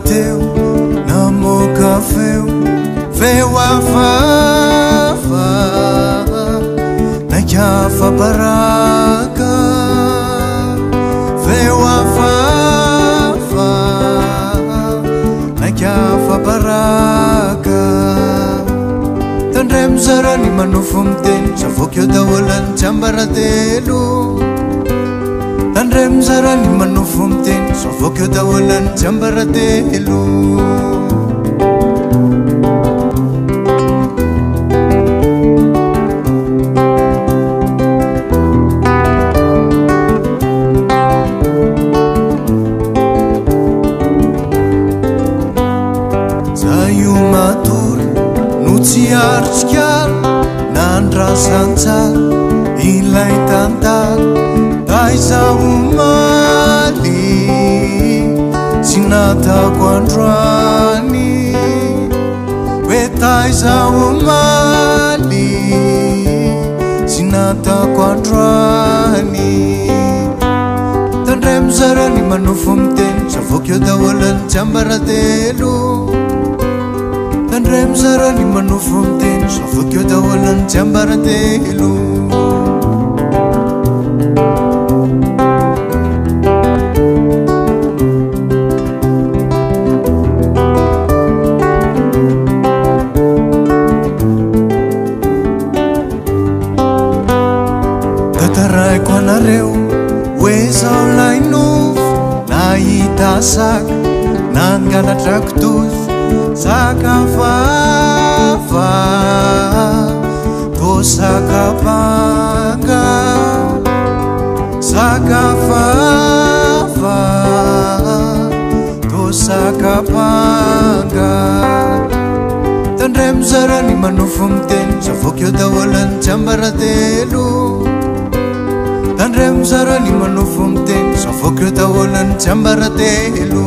teo namoka feo afafa naikafa baraka feo afafa naikafa baraka tandrem zarani manofo miteny zavokeo daholany jambaratelo tandrem zarani manofo miteny zavokeo daholany jambaratelo Tsiartsikar nandrasantsara ilay tantara taizaho maly tsy natako androany hoe taizaho maly tsy natako androany tandray mizarany manofo miteny zavokeo daholany jambaratelo tandray mizarany manofo miteny zavokeo daholany jambaratelo tataraiko anareo hoe zao lay nofo nahita saka nangalatrako tosy sakafafa to sakapanga sakafafa to sakapanga tandray mizarany manofo miteny zavokeo daholany jambaratelo tandray mizarany manofo miteny zavokeo daholany jambaratelo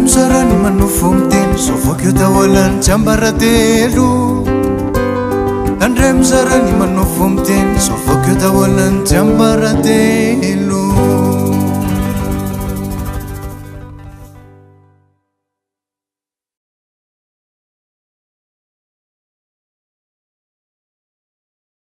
mizarany manofo miteny zavokeo daholany jambaratelo tandray mizarany manofo miteny zavokeo daholany jambaratelo